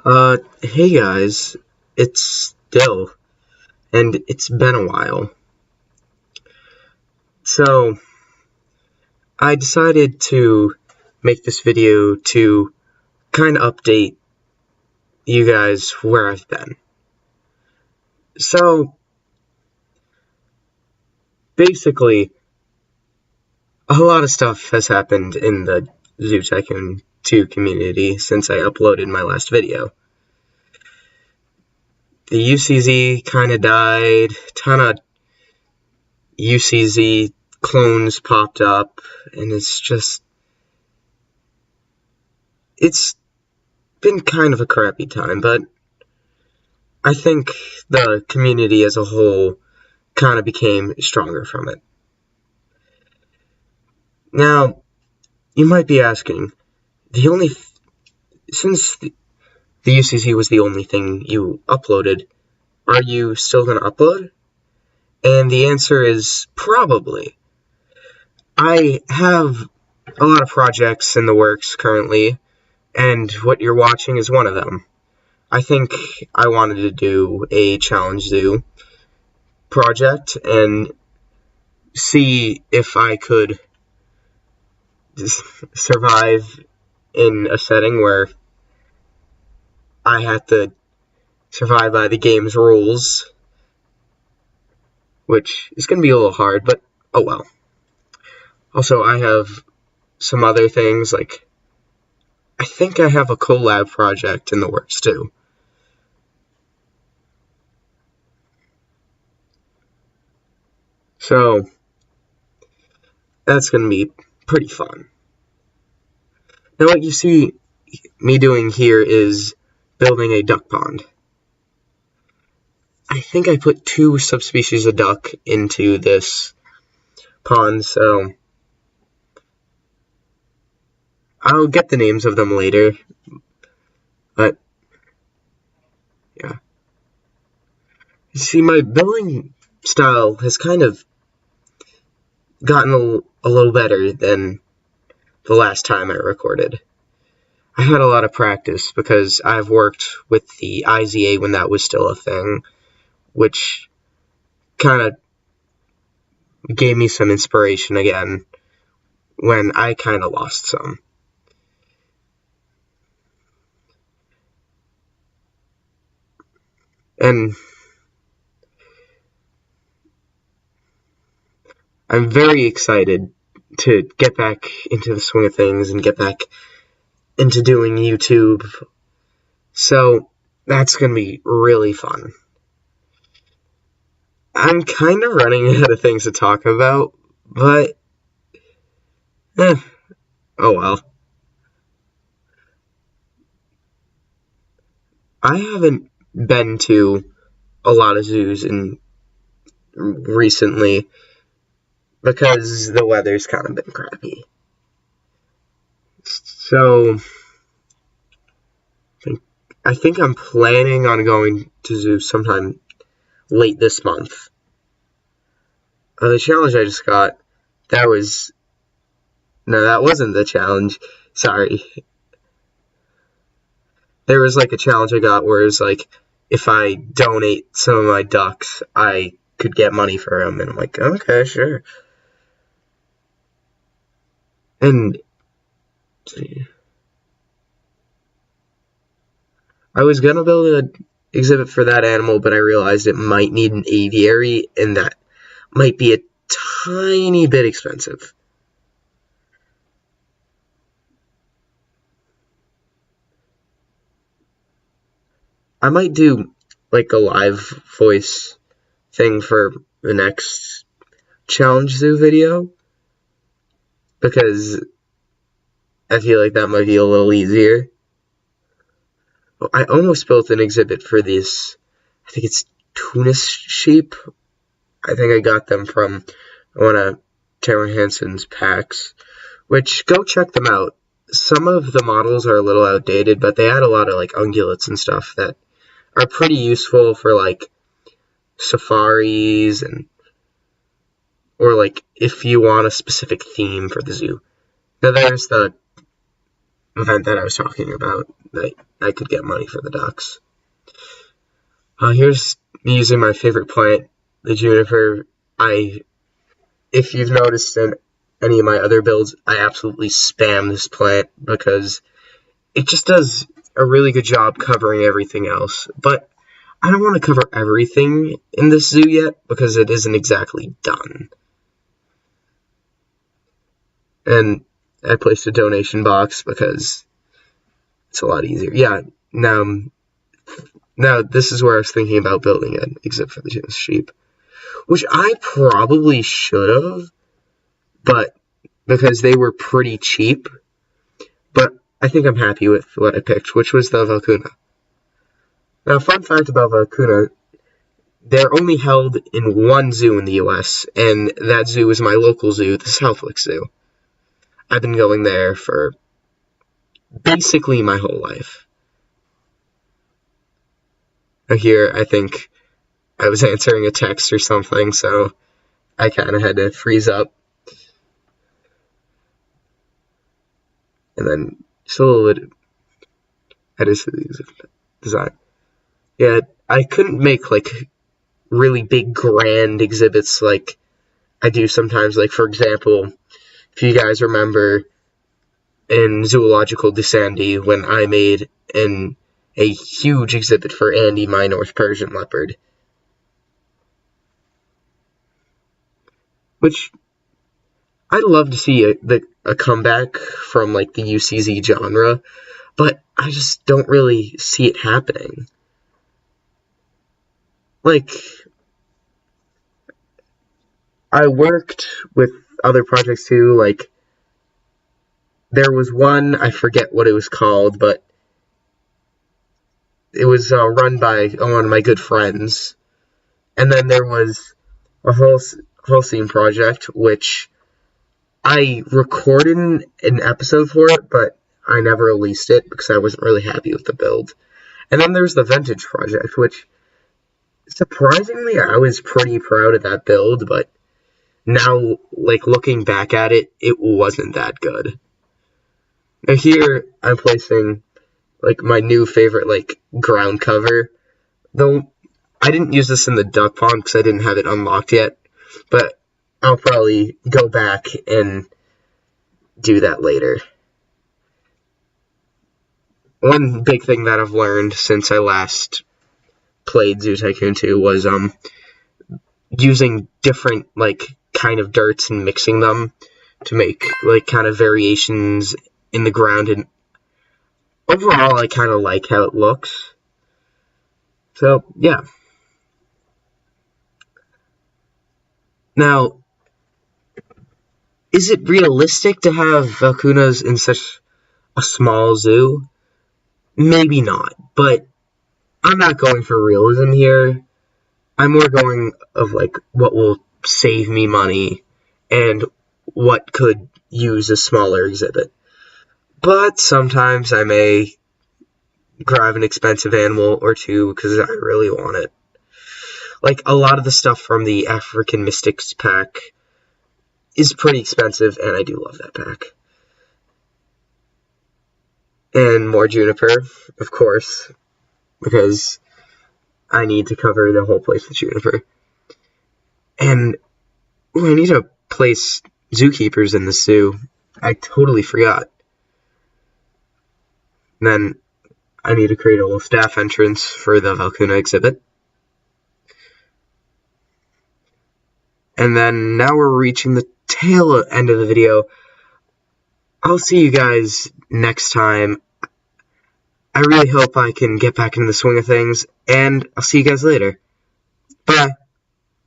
Hey guys, it's Dill, and it's been a while. So, I decided to make this video to kind of update you guys where I've been. So, basically, a lot of stuff has happened in the Zoo Tycoon 2 community since I uploaded my last video. The UCZ kinda died, ton of UCZ clones popped up, and it's been kind of a crappy time, but I think the community as a whole kind of became stronger from it. Now, you might be asking, since the UCZ was the only thing you uploaded, are you still going to upload? And the answer is probably. I have a lot of projects in the works currently, and what you're watching is one of them. I think I wanted to do a Challenge Zoo project and see if I could survive in a setting where I had to survive by the game's rules, which is going to be a little hard, but oh well. Also, I have some other things, like I think I have a collab project in the works too. So, that's going to be pretty fun. Now, what you see me doing here is building a duck pond. I think I put 2 subspecies of duck into this pond, so I'll get the names of them later, but yeah. You see, my building style has kind of gotten a little better than the last time I recorded. I had a lot of practice because I've worked with the IZA when that was still a thing, which kind of gave me some inspiration again when I kind of lost some. And I'm very excited to get back into the swing of things and get back into doing YouTube. So that's going to be really fun. I'm kind of running out of things to talk about, but oh well. I haven't been to a lot of zoos recently because the weather's kind of been crappy. So I think I'm planning on going to zoo sometime late this month. The challenge I just got, that wasn't the challenge. Sorry. There was like a challenge I got where it was like, if I donate some of my ducks, I could get money for them. And I'm like, okay, sure. And I was going to build an exhibit for that animal, but I realized it might need an aviary, and that might be a tiny bit expensive. I might do like a live voice thing for the next Challenge Zoo video, because I feel like that might be a little easier. I almost built an exhibit for these, I think it's Tunis sheep. I think I got them from one of Taylor Hansen's packs, which, go check them out. Some of the models are a little outdated, but they had a lot of like ungulates and stuff that are pretty useful for like safaris or like if you want a specific theme for the zoo. Now there's the event that I was talking about, that I could get money for the ducks. Here's me using my favorite plant, the juniper. If you've noticed in any of my other builds, I absolutely spam this plant because it just does a really good job covering everything else. But I don't want to cover everything in this zoo yet because it isn't exactly done. And I placed a donation box because it's a lot easier. Yeah, now this is where I was thinking about building an exhibit for the James sheep, which I probably should have, but because they were pretty cheap. But I think I'm happy with what I picked, which was the Valcuna. Now, fun fact about Valcuna, they're only held in one zoo in the US, and that zoo is my local zoo, the Southwick Zoo. I've been going there for basically my whole life. Here, I think I was answering a text or something, so I kind of had to freeze up. And then just a little bit edit the design. Yeah, I couldn't make, like, really big, grand exhibits like I do sometimes. Like, for example, if you guys remember in Zoological Desandi when I made a huge exhibit for Andy, my North Persian leopard. Which, I'd love to see a comeback from, like, the UCZ genre, but I just don't really see it happening. Like, I worked with other projects too, like, there was one, I forget what it was called, but it was run by one of my good friends. And then there was a Holocene project, which I recorded an episode for it, but I never released it because I wasn't really happy with the build. And then there's the Vintage project, which, surprisingly, I was pretty proud of that build, but now, like, looking back at it, it wasn't that good. Now here, I'm placing, like, my new favorite, like, ground cover. Though, I didn't use this in the duck pond because I didn't have it unlocked yet, but I'll probably go back and do that later. One big thing that I've learned since I last played Zoo Tycoon 2 was, using different, like, kind of dirts and mixing them to make, like, kind of variations in the ground, and overall, I kind of like how it looks. So, yeah. Now, is it realistic to have Valcunas in such a small zoo? Maybe not, but I'm not going for realism here. I'm more going of, like, what will save me money and what could use a smaller exhibit. But sometimes I may grab an expensive animal or two because I really want it. Like, a lot of the stuff from the African Mystics pack is pretty expensive, and I do love that pack. And more juniper, of course, because I need to cover the whole place with juniper. And I need to place zookeepers in the zoo. I totally forgot. And then I need to create a little staff entrance for the Valcuna exhibit. And then now we're reaching the tail end of the video. I'll see you guys next time. I really hope I can get back into the swing of things, and I'll see you guys later. Bye.